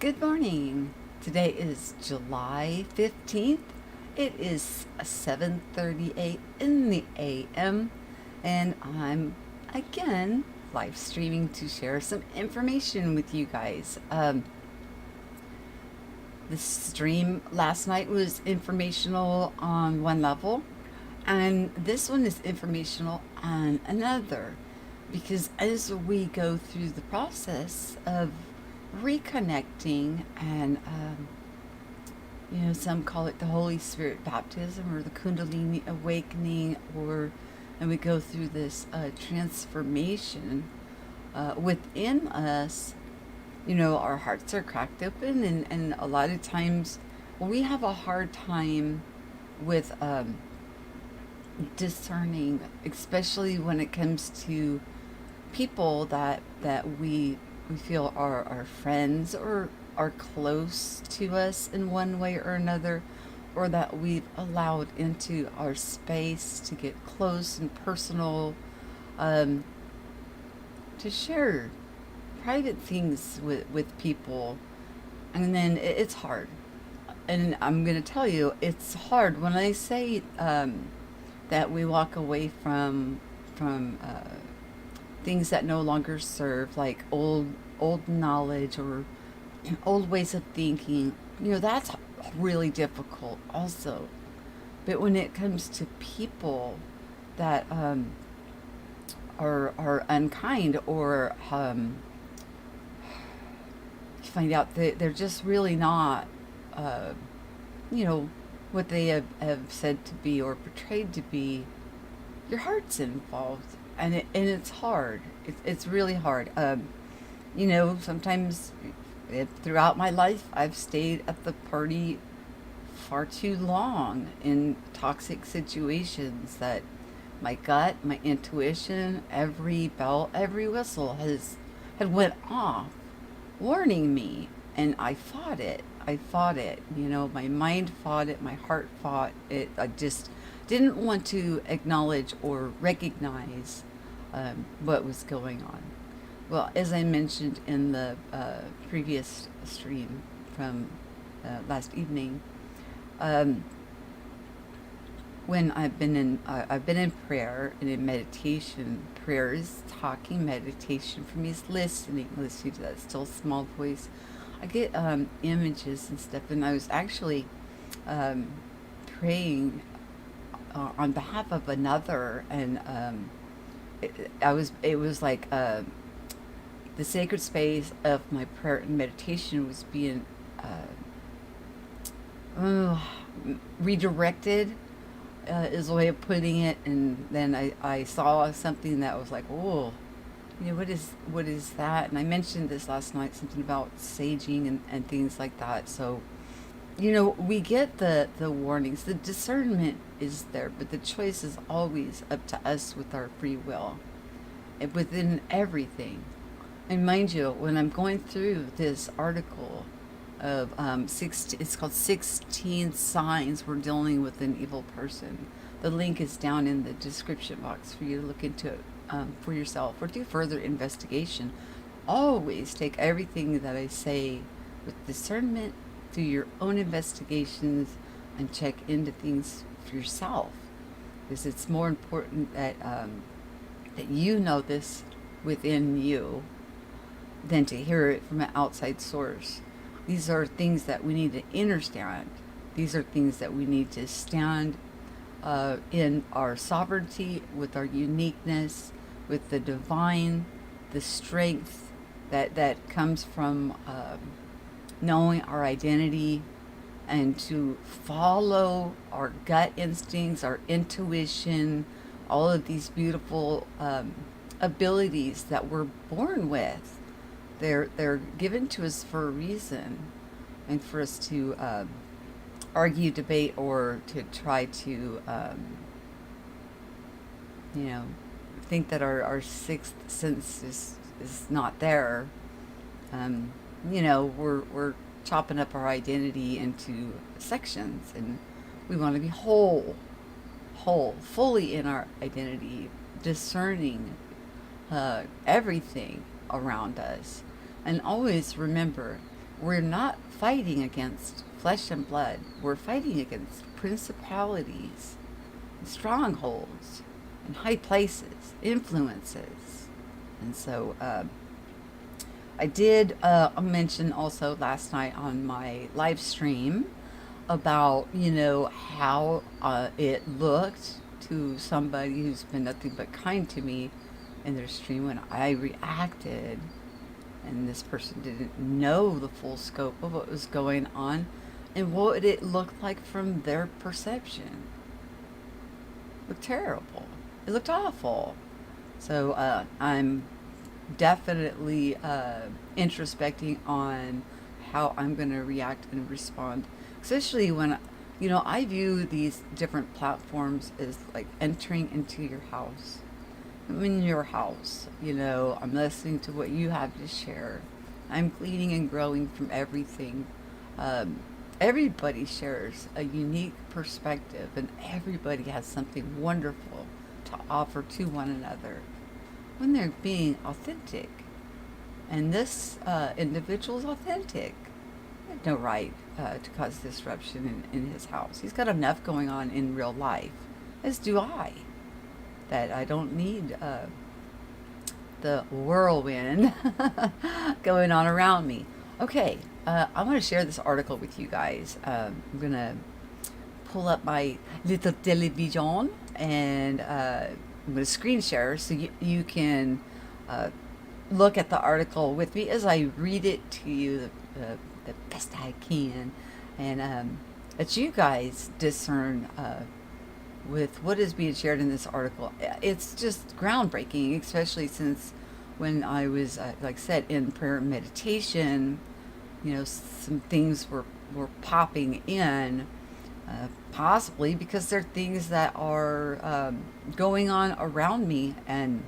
Good morning. Today is July 15th. It is 7:38 in the AM, and I'm again live streaming to share some information with you guys. The stream last night was informational on one level, and this one is informational on another. Because as we go through the process of reconnecting and some call it the Holy Spirit baptism or the Kundalini awakening, and we go through this transformation within us. Our hearts are cracked open, and a lot of times we have a hard time with discerning, especially when it comes to people that we feel are our friends or are close to us in one way or another, or that we've allowed into our space to get close and personal, um, to share private things with people. And then it's hard. And I'm going to tell you, it's hard when I say that we walk away from things that no longer serve, like old knowledge or old ways of thinking. That's really difficult also. But when it comes to people that are unkind, or you find out that they're just really not uh, you know what they have said to be or portrayed to be, your heart's involved, and it's hard. It's really hard. Sometimes throughout my life, I've stayed at the party far too long in toxic situations that my gut, my intuition, every bell, every whistle had went off, warning me, and I fought it. I fought it. My mind fought it. My heart fought it. I just didn't want to acknowledge or recognize what was going on. Well, as I mentioned in the previous stream from last evening, um, when I've been in prayer and in meditation. Prayer is talking, meditation for me is listening to that still small voice. I get images and stuff, and I was actually um, praying on behalf of another, and it was like the sacred space of my prayer and meditation was being uh, redirected, is a way of putting it. And then I saw something that was like, oh, what is that? And I mentioned this last night, something about saging and things like that. So we get the warnings. The discernment is there, but the choice is always up to us with our free will, and within everything. And mind you, when I'm going through this article of it's called 16 Signs We're Dealing with an Evil Person. The link is down in the description box for you to look into it for yourself or do further investigation. Always take everything that I say with discernment, do your own investigations, and check into things for yourself, because it's more important that you know this within you than to hear it from an outside source. These are things that we need to understand. These are things that we need to stand in our sovereignty, with our uniqueness, with the divine, the strength that comes from knowing our identity, and to follow our gut instincts, our intuition, all of these beautiful abilities that we're born with. They're given to us for a reason, and for us to argue, debate, or to try to think that our sixth sense is not there. We're chopping up our identity into sections, and we want to be whole, fully in our identity, discerning everything around us. And always remember, we're not fighting against flesh and blood. We're fighting against principalities, strongholds, and high places, influences. And so I did mention also last night on my live stream about, how it looked to somebody who's been nothing but kind to me in their stream when I reacted, and this person didn't know the full scope of what was going on and what it looked like from their perception. It looked terrible. It looked awful. So I'm definitely introspecting on how I'm going to react and respond, especially when I view these different platforms as like entering into your house. I'm in your house. I'm listening to what you have to share. I'm gleaning and growing from everything. Everybody shares a unique perspective, and everybody has something wonderful to offer to one another when they're being authentic. And this individual is authentic. He had no right to cause disruption in his house. He's got enough going on in real life, as do I, that I don't need the whirlwind going on around me. Okay, I want to share this article with you guys. I'm going to pull up my little television, and I'm going to screen share so you can look at the article with me as I read it to you the best I can, and that you guys discern with what is being shared in this article. It's just groundbreaking, especially since when I was, like I said, in prayer and meditation, some things were popping in, possibly because there are things that are going on around me and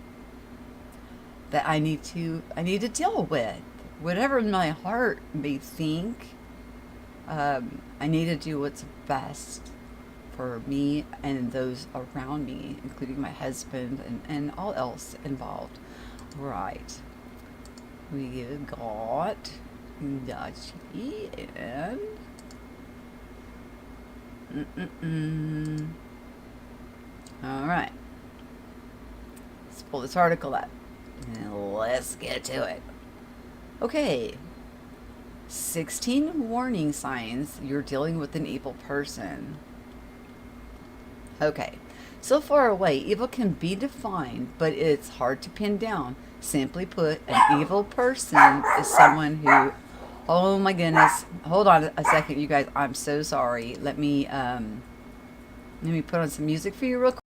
that I need to deal with. Whatever my heart may think, I need to do what's best for me and those around me, including my husband and all else involved. Right. We got Dachi and all right. Let's pull this article up and let's get to it. Okay. 16 warning signs you're dealing with an evil person. Okay. So far away, evil can be defined, but it's hard to pin down. Simply put, an evil person is someone who... Oh my goodness. Hold on a second, you guys. I'm so sorry. Let me put on some music for you real quick.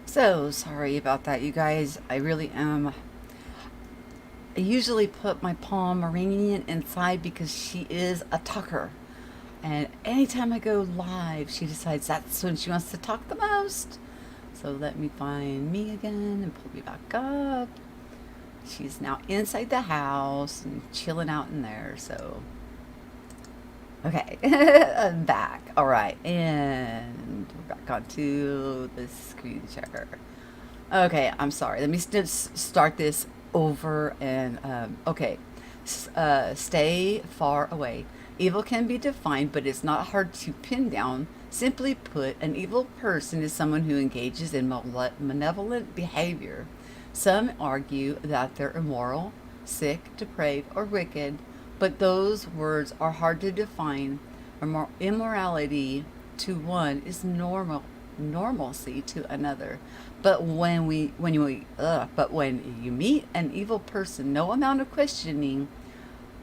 So sorry about that, you guys. I really am. I usually put my Pomeranian inside because she is a talker. And anytime I go live, she decides that's when she wants to talk the most. So let me find me again and pull me back up. She's now inside the house and chilling out in there. So, okay, I'm back. All right, and we're back onto the screen share. Okay, I'm sorry. Let me start this over and okay. Stay far away. Evil can be defined, but it's not hard to pin down. Simply put, an evil person is someone who engages in malevolent behavior. Some argue that they're immoral, sick, depraved, or wicked, but those words are hard to define. Immorality to one is normalcy to another. But when you meet an evil person, no amount of questioning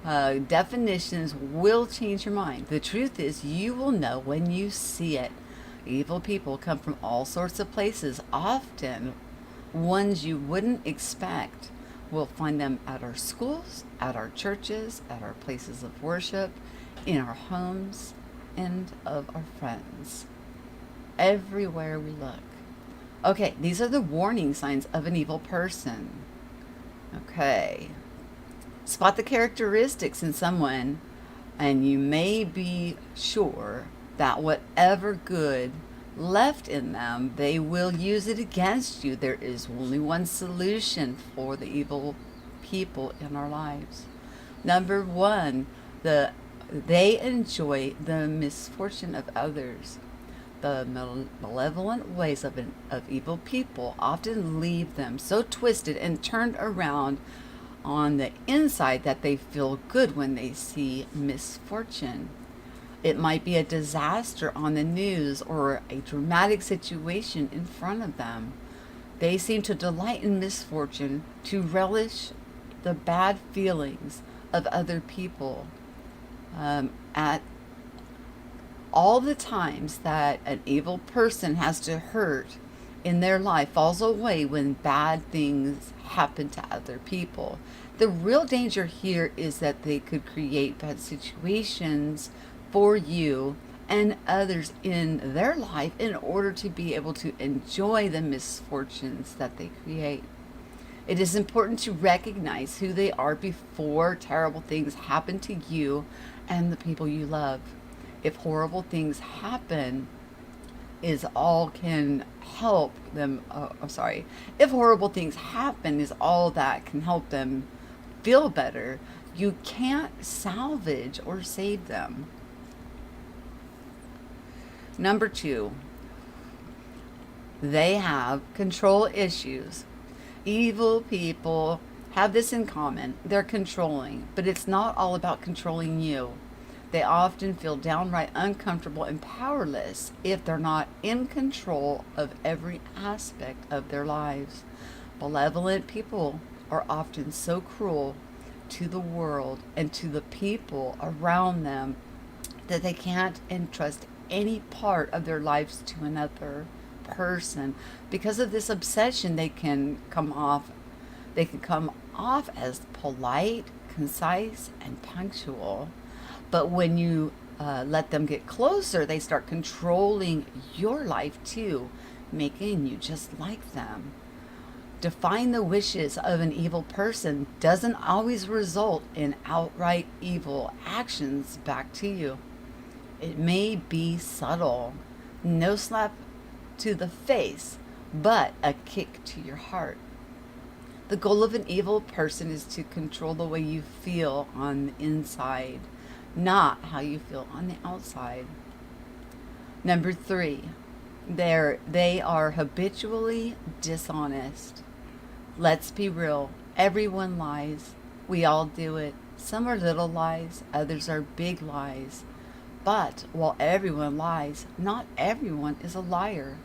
definitions will change your mind. The truth is, you will know when you see it. Evil people come from all sorts of places, often ones you wouldn't expect. We'll find them at our schools, at our churches, at our places of worship, in our homes, and of our friends. Everywhere we look. Okay, these are the warning signs of an evil person. Okay. Spot the characteristics in someone, and you may be sure that whatever good left in them, they will use it against you. There is only one solution for the evil people in our lives. Number one, they enjoy the misfortune of others. The malevolent ways of evil people often leave them so twisted and turned around on the inside that they feel good when they see misfortune. It might be a disaster on the news or a dramatic situation in front of them. They seem to delight in misfortune, to relish the bad feelings of other people. At all the times that an evil person has to hurt in their life falls away when bad things happen to other people. The real danger here is that they could create bad situations for you and others in their life in order to be able to enjoy the misfortunes that they create. It is important to recognize who they are before terrible things happen to you and the people you love. If horrible things happen, is all can help them. If horrible things happen, is all that can help them feel better. You can't salvage or save them. Number two, they have control issues. Evil people have this in common. They're controlling, but it's not all about controlling you. They often feel downright uncomfortable and powerless if they're not in control of every aspect of their lives. Malevolent people are often so cruel to the world and to the people around them that they can't entrust any part of their lives to another person. Because of this obsession, they can come off as polite, concise, and punctual. But when you let them get closer, they start controlling your life too, making you just like them. Defying the wishes of an evil person doesn't always result in outright evil actions back to you. It may be subtle, no slap to the face, but a kick to your heart. The goal of an evil person is to control the way you feel on the inside, not how you feel on the outside. Number three, they are habitually dishonest. Let's be real. Everyone lies. We all do it. Some are little lies, others are big lies. But while everyone lies, not everyone is a liar.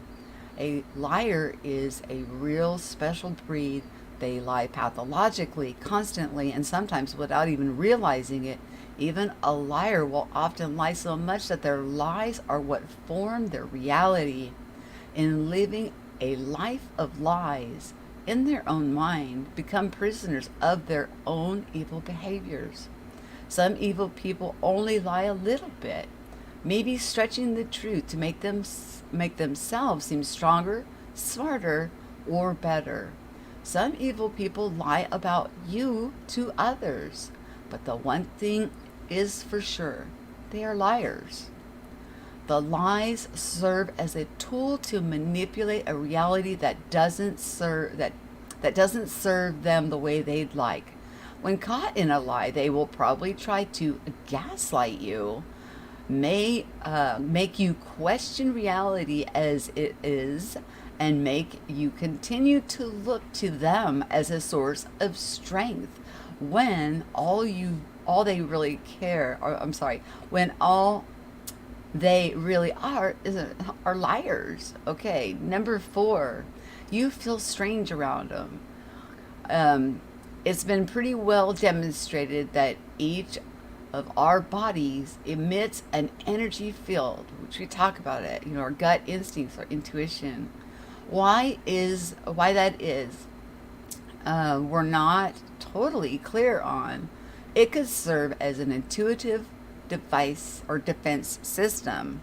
A liar is a real special breed. They lie pathologically, constantly, and sometimes without even realizing it. Even a liar will often lie so much that their lies are what form their reality. In living a life of lies in their own mind, become prisoners of their own evil behaviors. Some evil people only lie a little bit, maybe stretching the truth to make themselves seem stronger, smarter, or better. Some evil people lie about you to others, but the one thing is for sure, they are liars. The lies serve as a tool to manipulate a reality that doesn't serve them the way they'd like. When caught in a lie, they will probably try to gaslight you, may make you question reality as it is, and make you continue to look to them as a source of strength when all they really care or I'm sorry when all they really are liars. Okay, number 4, you feel strange around them. It's been pretty well demonstrated that each of our bodies emits an energy field, which we talk about it, our gut instincts, our intuition. Why that is, we're not totally clear on. It could serve as an intuitive device or defense system.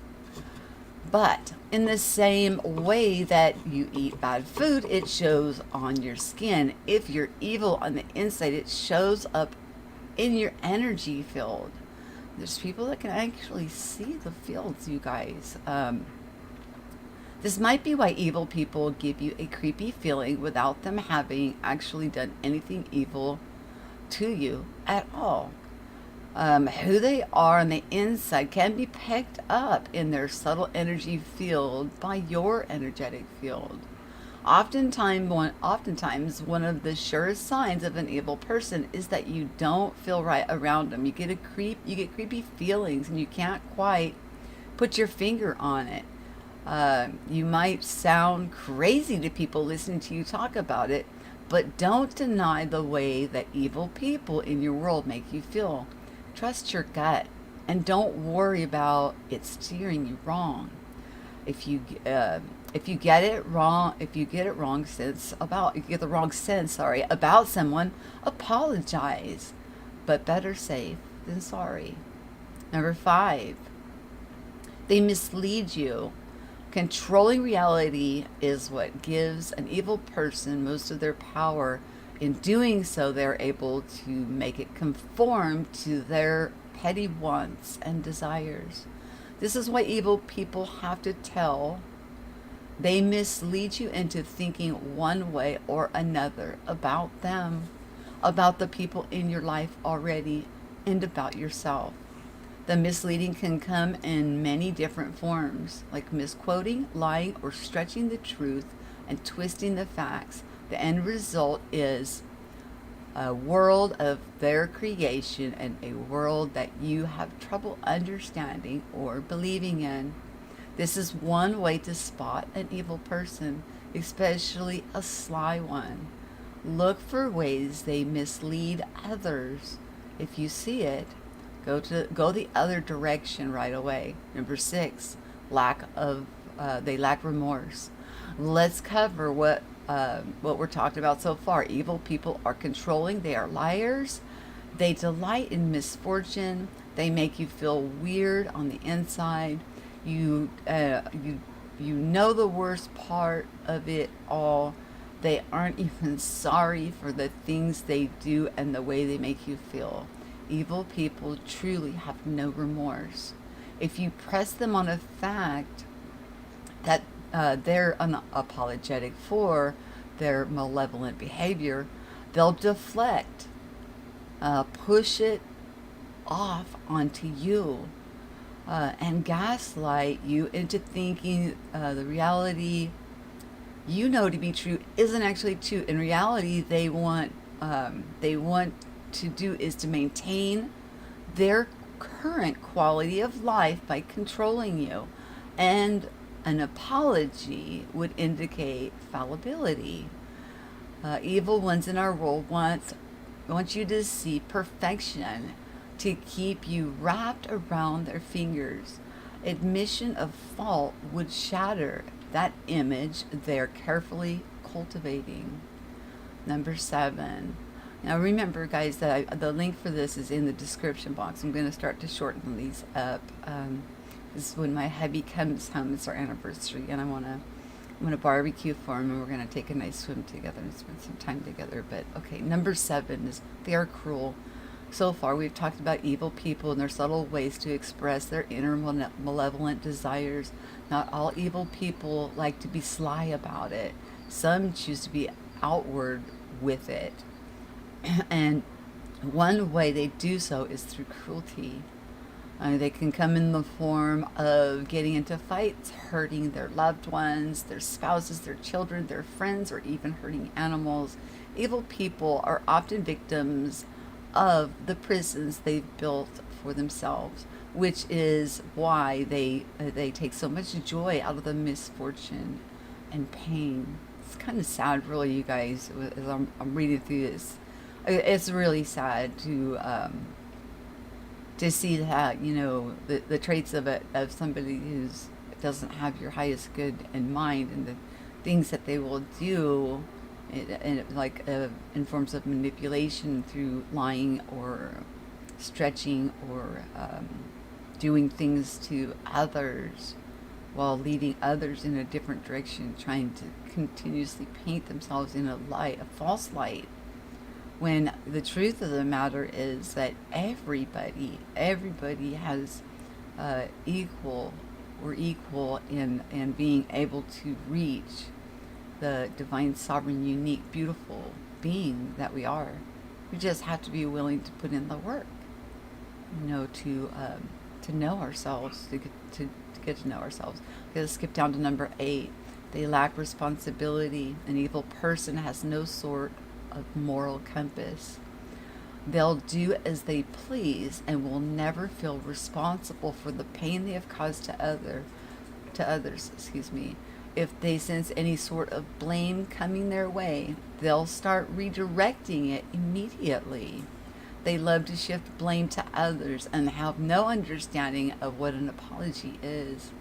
But in the same way that you eat bad food, it shows on your skin. If you're evil on the inside, it shows up in your energy field. There's people that can actually see the fields, you guys. This might be why evil people give you a creepy feeling without them having actually done anything evil to you at all. Who they are on the inside can be picked up in their subtle energy field by your energetic field. Oftentimes, one of the surest signs of an evil person is that you don't feel right around them. You get creepy feelings, and you can't quite put your finger on it. You might sound crazy to people listening to you talk about it, but don't deny the way that evil people in your world make you feel. Trust your gut and don't worry about it steering you wrong. If you get it wrong, if you get the wrong sense, about someone, apologize. But better safe than sorry. Number 5, they mislead you. Controlling reality is what gives an evil person most of their power. In doing so, they're able to make it conform to their petty wants and desires. This is why evil people have to tell. They mislead you into thinking one way or another about them, about the people in your life already, and about yourself. The misleading can come in many different forms, like misquoting, lying, or stretching the truth and twisting the facts. The end result is a world of their creation and a world that you have trouble understanding or believing in. This is one way to spot an evil person, especially a sly one. Look for ways they mislead others. If you see it, go the other direction right away. Number 6, they lack remorse. Let's cover what we're talking about so far. Evil people are controlling. They are liars. They delight in misfortune. They make you feel weird on the inside. You know the worst part of it all. They aren't even sorry for the things they do and the way they make you feel. Evil people truly have no remorse. If you press them on a fact that they're unapologetic for their malevolent behavior, they'll deflect, push it off onto you, and gaslight you into thinking the reality you know to be true isn't actually true. In reality, they want to do is to maintain their current quality of life by controlling you, and an apology would indicate fallibility. Evil ones in our world want you to see perfection, to keep you wrapped around their fingers. Admission of fault would shatter that image they're carefully cultivating. Number 7. Now remember, guys, that the link for this is in the description box. I'm going to start to shorten these up. This is when my hubby comes home. It's our anniversary, and I want to I'm going to barbecue for him, and we're going to take a nice swim together and spend some time together. But okay, number 7 is they are cruel. So far, we've talked about evil people and their subtle ways to express their inner malevolent desires. Not all evil people like to be sly about it. Some choose to be outward with it. And one way they do so is through cruelty. They can come in the form of getting into fights, hurting their loved ones, their spouses, their children, their friends, or even hurting animals. Evil people are often victims of the prisons they've built for themselves, which is why they take so much joy out of the misfortune and pain. It's kind of sad, really, you guys. As I'm reading through this, it's really sad to see that, the traits of somebody who's doesn't have your highest good in mind, and the things that they will do in forms of manipulation through lying or stretching or doing things to others while leading others in a different direction, trying to continuously paint themselves in a false light, when the truth of the matter is that everybody has equal in being able to reach the divine, sovereign, unique, beautiful being that we are. We just have to be willing to put in the work, to know ourselves, to get to know ourselves. Okay, let's skip down to number 8. They lack responsibility. An evil person has no sort of moral compass. They'll do as they please and will never feel responsible for the pain they have caused to others. If they sense any sort of blame coming their way, they'll start redirecting it immediately. They love to shift blame to others and have no understanding of what an apology is.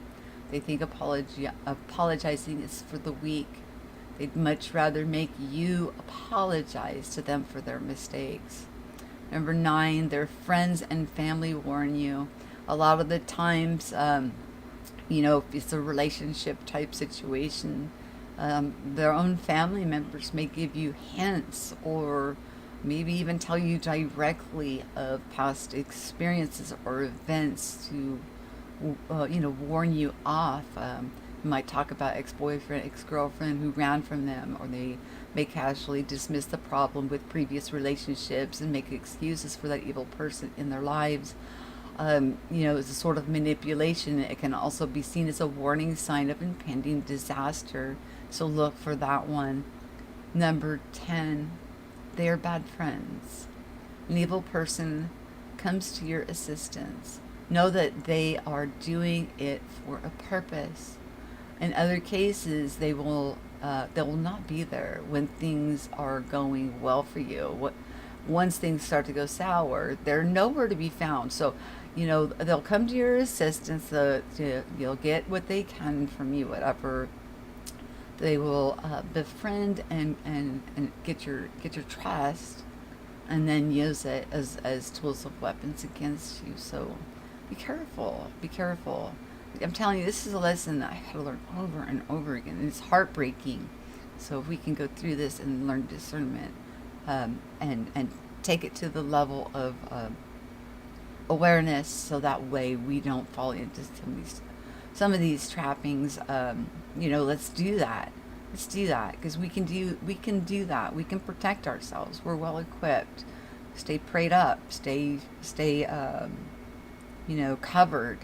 They think apologizing is for the weak. They'd much rather make you apologize to them for their mistakes. Number 9, their friends and family warn you. A lot of the times, if it's a relationship type situation, their own family members may give you hints or maybe even tell you directly of past experiences or events to, warn you off. Might talk about ex-boyfriend, ex-girlfriend who ran from them, or they may casually dismiss the problem with previous relationships and make excuses for that evil person in their lives. It's a sort of manipulation. It can also be seen as a warning sign of impending disaster, so look for that one. Number 10, they are bad friends. An evil person comes to your assistance. Know that they are doing it for a purpose. In other cases, they will not be there when things are going well for you. Once things start to go sour, they're nowhere to be found. So, they'll come to your assistance. You'll get what they can from you, whatever. They will befriend and get your trust, and then use it as tools of weapons against you. So, be careful. Be careful. I'm telling you, this is a lesson that I had to learn over and over again. And it's heartbreaking. So if we can go through this and learn discernment, and take it to the level of awareness, so that way we don't fall into some of these trappings. Let's do that. Let's do that, because we can do that. We can protect ourselves. We're well equipped. Stay prayed up. Stay covered.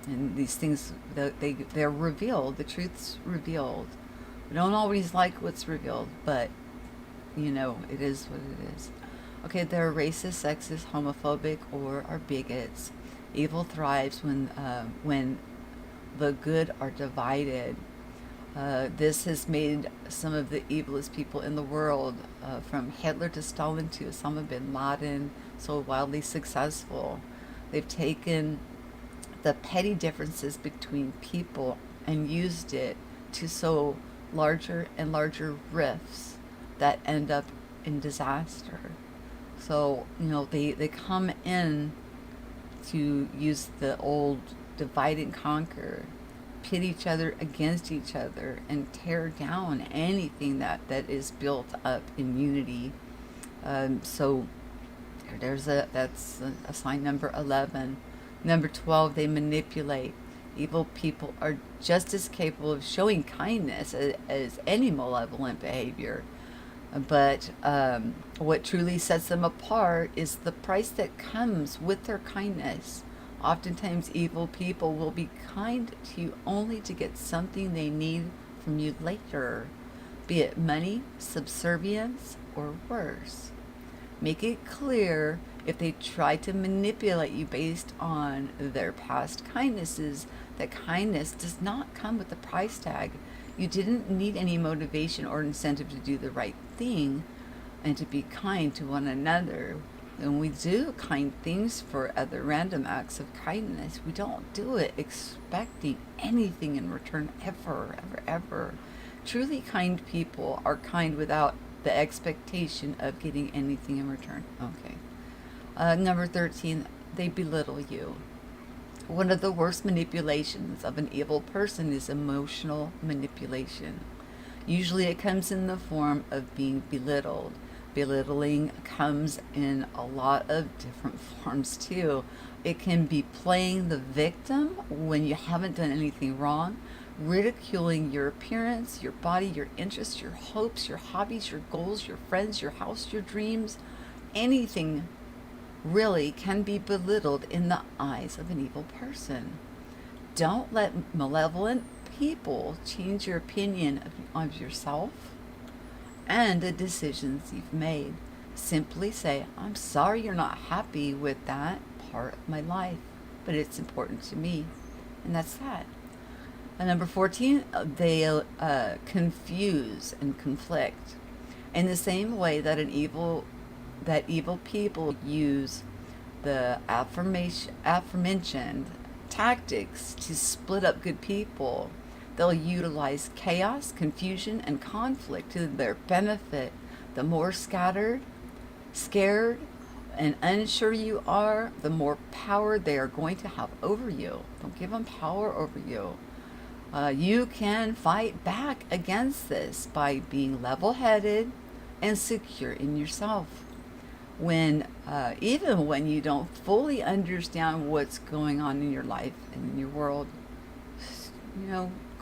And these things, they're revealed. The truth's revealed. We don't always like what's revealed, but it is what it is. Okay, they're racist, sexist, homophobic, or are bigots. Evil thrives when the good are divided. This has made some of the evilest people in the world, from Hitler to Stalin to Osama bin Laden, so wildly successful. They've taken the petty differences between people and used it to sow larger and larger rifts that end up in disaster. So, they come in to use the old divide and conquer pit each other against each other and tear down anything that is built up in unity. So that's a sign number 11. Number 12, they manipulate. Evil people are just as capable of showing kindness as any malevolent behavior. But what truly sets them apart is the price that comes with their kindness. Oftentimes, evil people will be kind to you only to get something they need from you later, be it money, subservience, or worse. Make it clear if they try to manipulate you based on their past kindnesses that kindness does not come with a price tag. You didn't need any motivation or incentive to do the right thing and to be kind to one another. When we do kind things for other random acts of kindness, we don't do it expecting anything in return ever, ever, ever. Truly kind people are kind without the expectation of getting anything in return. Okay. Number 13, they belittle you. One of the worst manipulations of an evil person is emotional manipulation. Usually it comes in the form of being belittled. Belittling comes in a lot of different forms too. It can be playing the victim when you haven't done anything wrong, ridiculing your appearance, your body, your interests, your hopes, your hobbies, your goals, your friends, your house, your dreams. Anything really can be belittled in the eyes of an evil person. Don't let malevolent people change your opinion of yourself and the decisions you've made. Simply say, I'm sorry you're not happy with that part of my life, but it's important to me. And that's that. And number 14, they confuse and conflict. In the same way that evil people use the aforementioned tactics to split up good people, they'll utilize chaos, confusion, and conflict to their benefit. The more scattered, scared, and unsure you are, the more power they are going to have over you. Don't give them power over you. You can fight back against this by being level-headed and secure in yourself. Even when you don't fully understand what's going on in your life and in your world,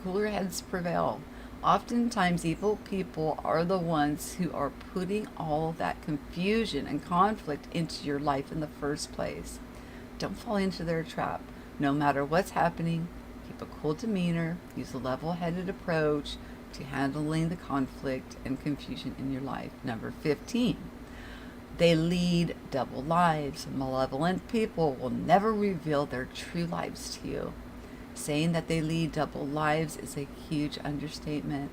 cooler heads prevail. Oftentimes, evil people are the ones who are putting all that confusion and conflict into your life in the first place. Don't fall into their trap. No matter what's happening, keep a cool demeanor, use a level-headed approach to handling the conflict and confusion in your life. Number 15, they lead double lives. Malevolent people will never reveal their true lives to you. Saying that they lead double lives is a huge understatement.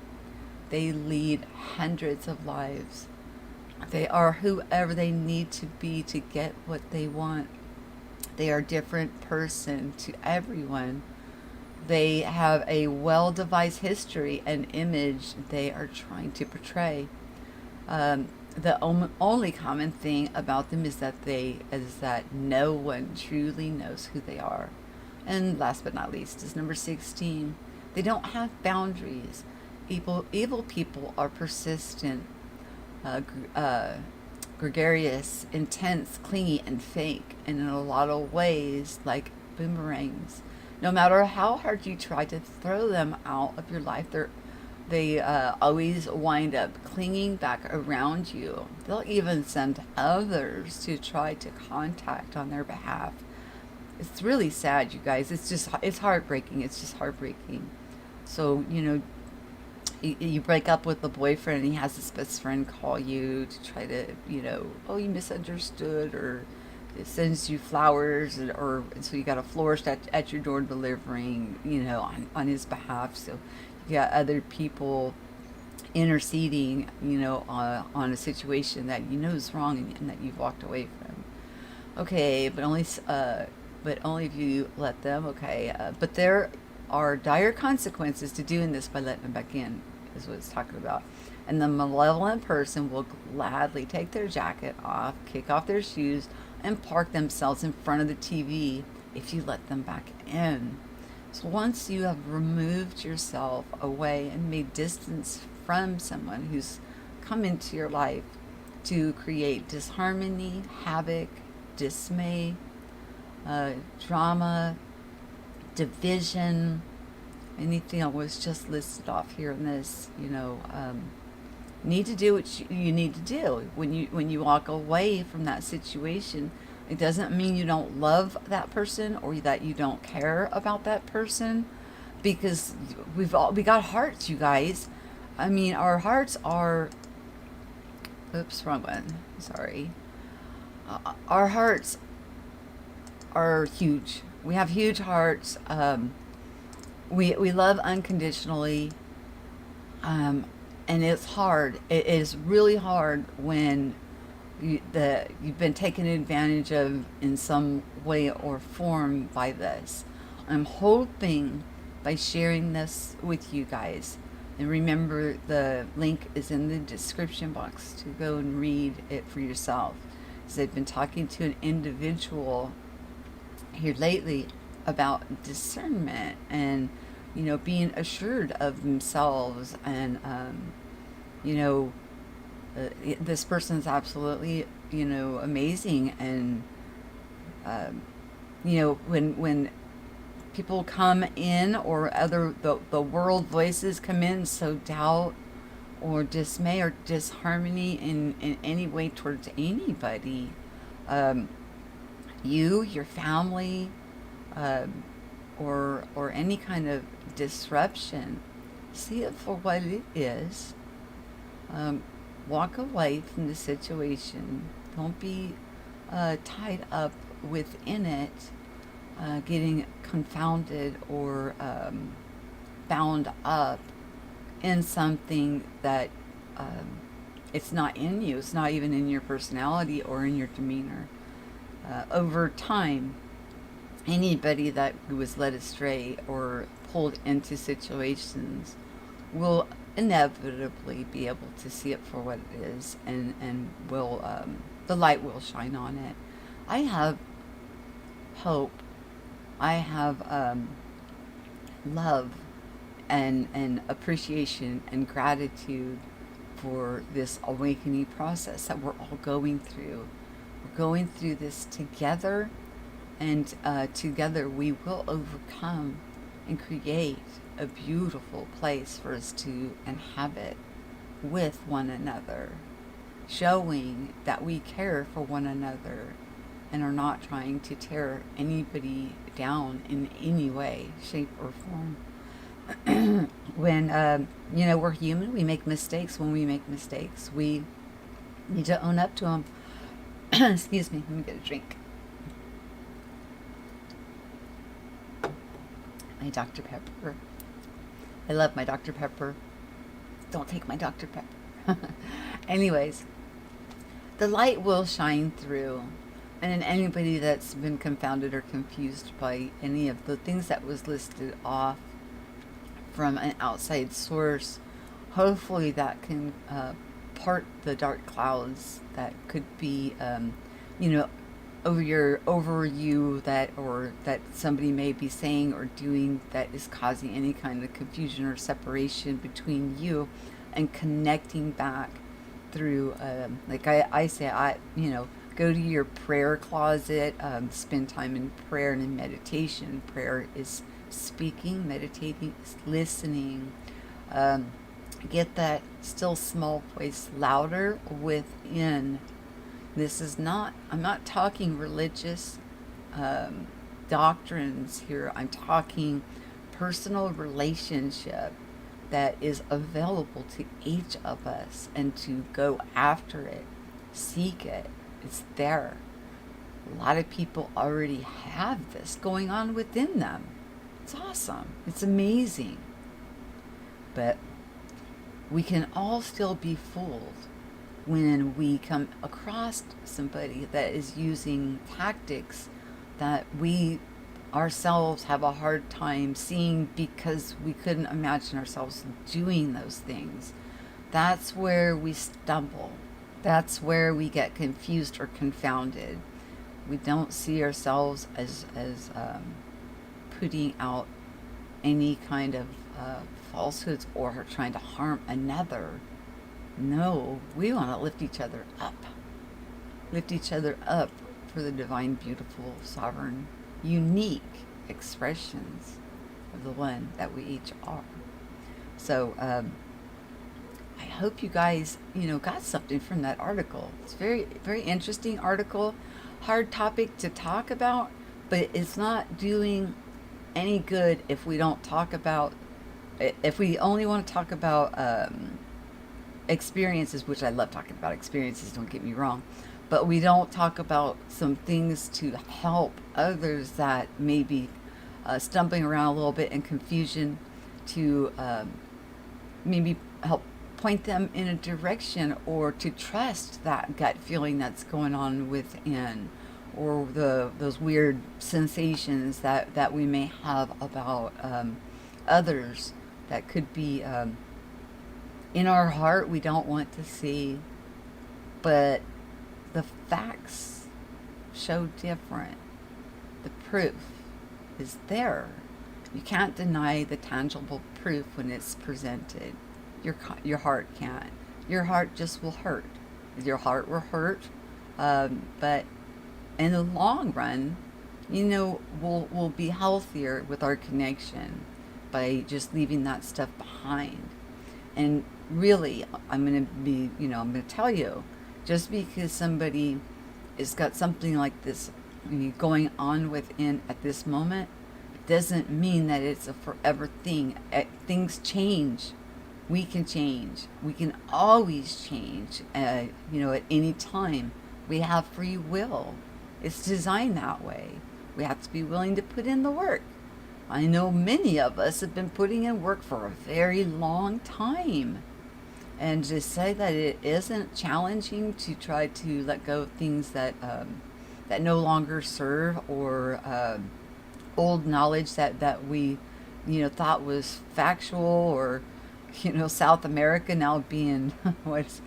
They lead hundreds of lives. They are whoever they need to be to get what they want. They are a different person to everyone. They have a well-devised history and image they are trying to portray. The only common thing about them is that no one truly knows who they are. And last but not least is number 16. They don't have boundaries. Evil people are persistent, gregarious, intense, clingy, and fake, and in a lot of ways like boomerangs. No matter how hard you try to throw them out of your life, they always wind up clinging back around you. They'll even send others to try to contact on their behalf. It's really sad, you guys. It's heartbreaking. It's just heartbreaking. So, you break up with the boyfriend and he has his best friend call you to try to, oh, you misunderstood, or it sends you flowers, or so you got a florist at your door delivering, on his behalf. So you got other people interceding, on a situation that is wrong and that you've walked away from. Okay, but only if you let them. Okay, but there are dire consequences to doing this by letting them back in, is what it's talking about. And the malevolent person will gladly take their jacket off, kick off their shoes, and park themselves in front of the TV if you let them back in. So once you have removed yourself away and made distance from someone who's come into your life to create disharmony, havoc, dismay, drama, division, anything I was just listed off here in this, need to do what you need to do. When you walk away from that situation, it doesn't mean you don't love that person or that you don't care about that person, because we got hearts, you guys. I mean, our hearts are. Oops, wrong one. Sorry. Our hearts are huge. We have huge hearts. We love unconditionally. And it's hard. It is really hard when you've been taken advantage of in some way or form by this. I'm hoping by sharing this with you guys, and remember the link is in the description box to go and read it for yourself. Because I've been talking to an individual here lately about discernment and being assured of themselves, and this person's absolutely amazing, and when people come in, or the world voices come in, so doubt or dismay or disharmony in any way towards anybody, your family, or any kind of disruption, see it for what it is. Walk away from the situation. Don't be tied up within it, getting confounded or bound up in something that it's not in you. It's not even in your personality or in your demeanor. Over time, anybody that was led astray or pulled into situations will inevitably be able to see it for what it is, and will the light will shine on it. I have hope. I have love and appreciation and gratitude for this awakening process that we're all going through. We're going through this together, and together we will overcome and create a beautiful place for us to inhabit with one another, showing that we care for one another and are not trying to tear anybody down in any way, shape, or form. When we're human, we make mistakes. When we make mistakes, we need to own up to them. Excuse me, let me get a drink. My Dr. Pepper. I love my Dr. Pepper. Don't take my Dr. Pepper. Anyways, the light will shine through. And then anybody that's been confounded or confused by any of the things that was listed off from an outside source, hopefully that can part the dark clouds that could be, over you, that somebody may be saying or doing that is causing any kind of confusion or separation between you, and connecting back through, like I say, go to your prayer closet, spend time in prayer and in meditation. Prayer is speaking, meditating is listening. Get that still small voice louder within. I'm not talking religious doctrines here. I'm talking personal relationship that is available to each of us, and to go after it, seek it. It's there. A lot of people already have this going on within them. It's awesome. It's amazing. But we can all still be fooled when we come across somebody that is using tactics that we ourselves have a hard time seeing, because we couldn't imagine ourselves doing those things. That's where we stumble. That's where we get confused or confounded. We don't see ourselves as putting out any kind of falsehoods or trying to harm another. No, we want to lift each other up. Lift each other up for the divine, beautiful, sovereign, unique expressions of the one that we each are. So I hope you guys, got something from that article. It's very, very interesting article. Hard topic to talk about, but it's not doing any good if we don't talk about, if we only want to talk about experiences, which I love talking about experiences, don't get me wrong, but we don't talk about some things to help others that may be stumbling around a little bit in confusion, to maybe help point them in a direction, or to trust that gut feeling that's going on within, or those weird sensations that we may have about others that could be in our heart we don't want to see, but the facts show different. The proof is there. You can't deny the tangible proof when it's presented. Your heart can't. Your heart just will hurt. Your heart will hurt, but in the long run, we'll be healthier with our connection by just leaving that stuff behind. And really, I'm going to tell you, just because somebody has got something like this going on within at this moment, doesn't mean that it's a forever thing. Things change. We can change. We can always change, at any time. We have free will. It's designed that way. We have to be willing to put in the work. I know many of us have been putting in work for a very long time. And to say that it isn't challenging to try to let go of things that no longer serve, or old knowledge that we thought was factual, or South America now being what's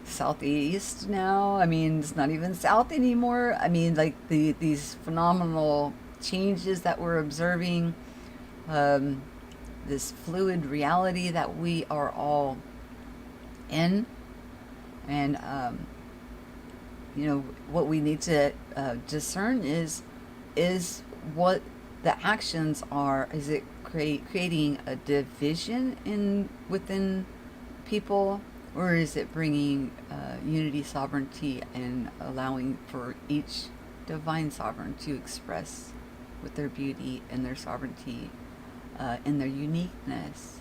Southeast now. I mean, it's not even South anymore. I mean, like these phenomenal changes that we're observing, this fluid reality that we are all in, and what we need to discern is what the actions are. Is it creating a division within people, or is it bringing unity, sovereignty, and allowing for each divine sovereign to express with their beauty and their sovereignty and their uniqueness?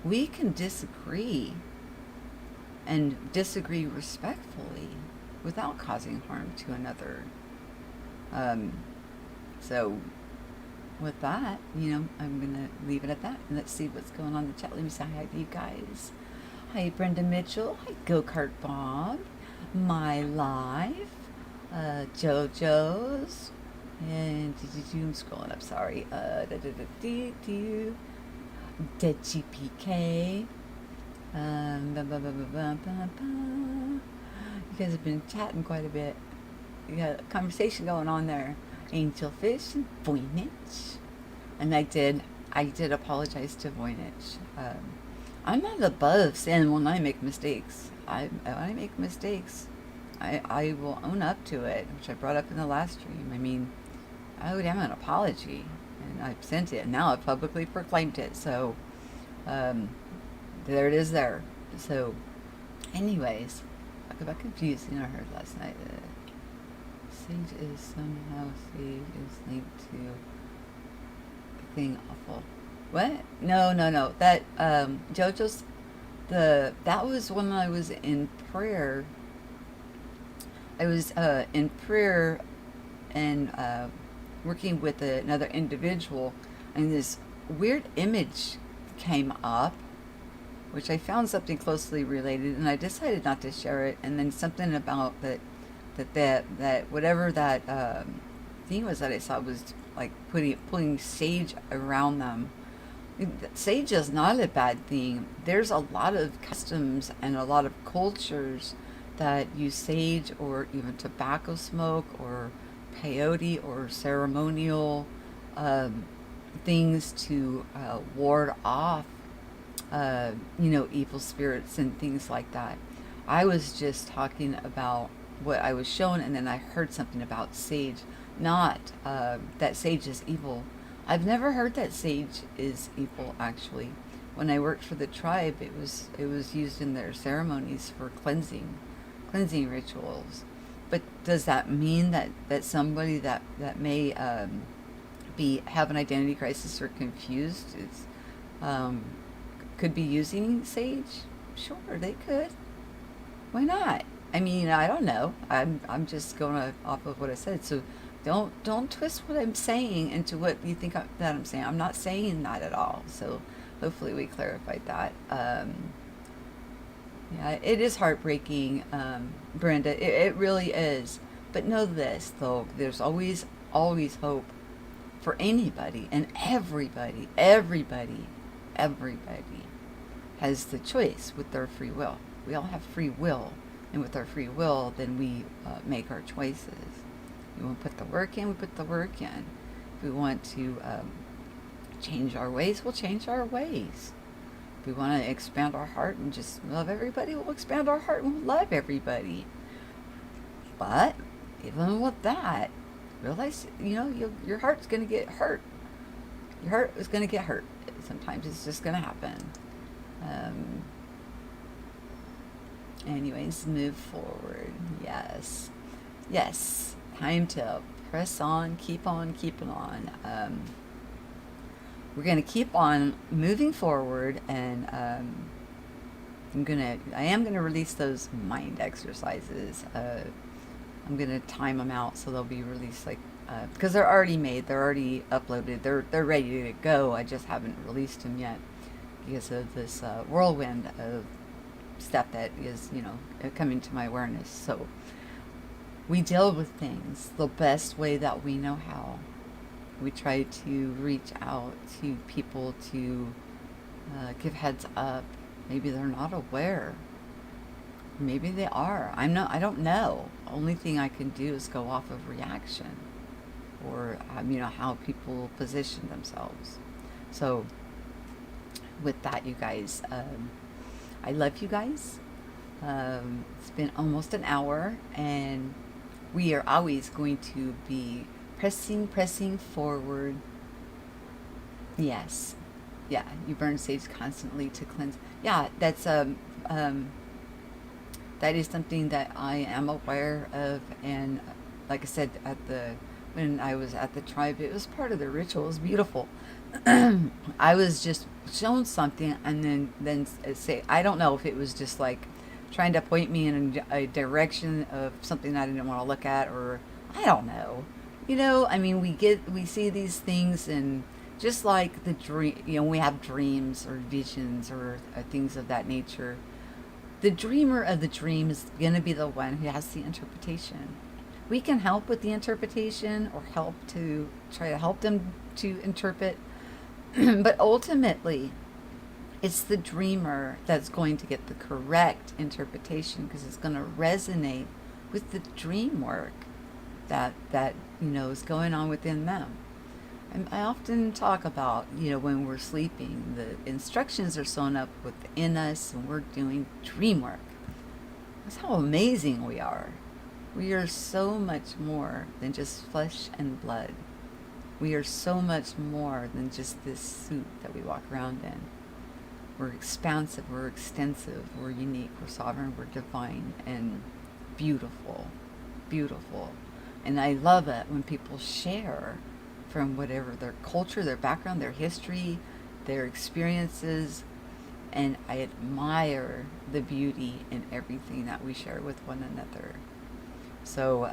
We can disagree, and disagree respectfully without causing harm to another. So with that, I'm going to leave it at that. And let's see what's going on in the chat. Let me say hi to you guys. Hi, Brenda Mitchell. Hi, Go-Kart Bob. My Life. JoJo's. And I'm scrolling up, sorry. Dead GPK. You guys have been chatting quite a bit. You got a conversation going on there. Angelfish and Voynich. And I did apologize to Voynich. I'm not above saying when I make mistakes. When I make mistakes, I will own up to it, which I brought up in the last stream. I mean, I would have an apology, and I've sent it, and now I've publicly proclaimed it. So, there it is there. So, anyways, talk about confusing. I heard last night that Sage is linked to a thing awful. What? No. That JoJo's that was when I was in prayer. I was in prayer and working with another individual, and this weird image came up, which I found something closely related, and I decided not to share it. And then something about that whatever that thing was that I saw was like putting sage around them. Sage is not a bad thing. There's a lot of customs and a lot of cultures that use sage, or even tobacco smoke, or peyote, or ceremonial things to ward off, evil spirits and things like that. I was just talking about what I was shown, and then I heard something about sage. Not that sage is evil. I've never heard that sage is evil. Actually, when I worked for the tribe, it was used in their ceremonies for cleansing rituals. But does that mean that somebody that may be have an identity crisis or confused is um, could be using sage? Sure, they could. Why not? I mean, I don't know. I'm just going off of what I said. So don't twist what I'm saying into what you think that I'm saying. I'm not saying that at all. So hopefully we clarified that. Yeah, it is heartbreaking, Brenda. It really is. But know this, though, there's always hope for anybody and everybody. Everybody has the choice with their free will. We all have free will. And with our free will, then we make our choices. We want to put the work in, we put the work in. If we want to change our ways, we'll change our ways. If we want to expand our heart and just love everybody, we'll expand our heart and we'll love everybody. But even with that, realize, your heart's going to get hurt. Your heart is going to get hurt. Sometimes it's just going to happen. Anyways, move forward. Yes. Time to press on, keep on keeping on. We're going to keep on moving forward, and I am gonna release those mind exercises. I'm gonna time them out so they'll be released because they're already made, they're already uploaded, they're ready to go. I just haven't released them yet because of this whirlwind of stuff that is coming to my awareness. So we deal with things the best way that we know how. We try to reach out to people to give heads up. Maybe they're not aware. Maybe they are. I don't know. Only thing I can do is go off of reaction, or how people position themselves. So with that, you guys, I love you guys. It's been almost an hour, and we are always going to be pressing forward. Yes. Yeah, you burn sage constantly to cleanse. Yeah, that is something that I am aware of, and like I said, when I was at the tribe, it was part of the ritual. It was beautiful. I was just shown something, and then say, I don't know if it was just like trying to point me in a direction of something I didn't want to look at, or I don't know. I mean, we see these things, and just like the dream, we have dreams or visions or things of that nature. The dreamer of the dream is going to be the one who has the interpretation. We can help with the interpretation, or try to help them to interpret, but ultimately, it's the dreamer that's going to get the correct interpretation, because it's going to resonate with the dream work that is going on within them. And I often talk about, when we're sleeping, the instructions are sewn up within us, and we're doing dream work. That's how amazing we are. We are so much more than just flesh and blood. We are so much more than just this suit that we walk around in. We're expansive, we're extensive, we're unique, we're sovereign, we're divine, and beautiful. And I love it when people share from whatever their culture, their background, their history, their experiences, and I admire the beauty in everything that we share with one another. So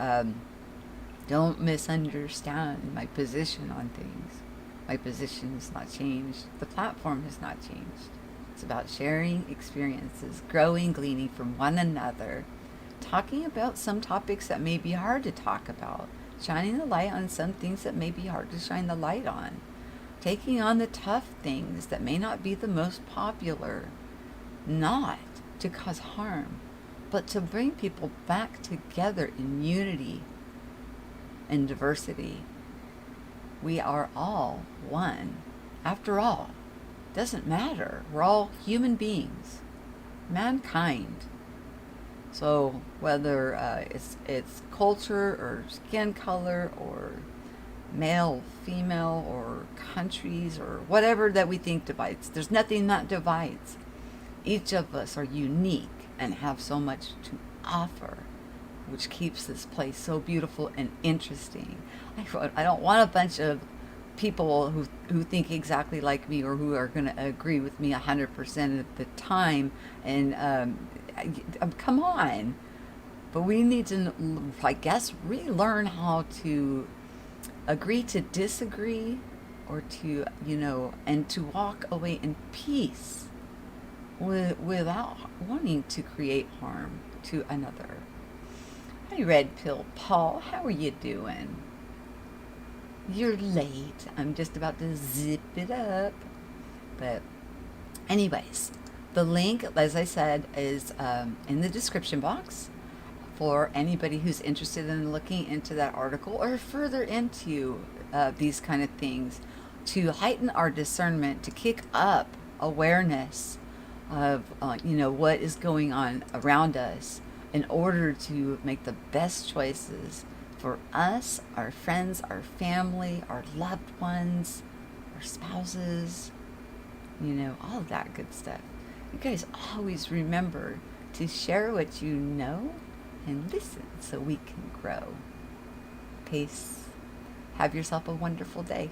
don't misunderstand my position on things. My position has not changed. The platform has not changed. It's about sharing experiences, growing, gleaning from one another, talking about some topics that may be hard to talk about, shining the light on some things that may be hard to shine the light on, taking on the tough things that may not be the most popular, not to cause harm, but to bring people back together in unity and diversity. We are all one. After all, doesn't matter. We're all human beings, mankind. So whether it's culture or skin color or male, female, or countries or whatever that we think divides, there's nothing that divides. Each of us are unique and have so much to offer, which keeps this place so beautiful and interesting. I don't want a bunch of people who think exactly like me or who are going to agree with me 100% of the time. And come on. But we need to, I guess, relearn how to agree to disagree, or to, and to walk away in peace without wanting to create harm to another. Hi, Red Pill Paul. How are you doing? You're late. I'm just about to zip it up. But anyways, the link, as I said, is in the description box for anybody who's interested in looking into that article or further into these kind of things, to heighten our discernment, to kick up awareness of what is going on around us, in order to make the best choices for us, our friends, our family, our loved ones, our spouses, all of that good stuff. You guys always remember to share what you know and listen so we can grow. Peace. Have yourself a wonderful day.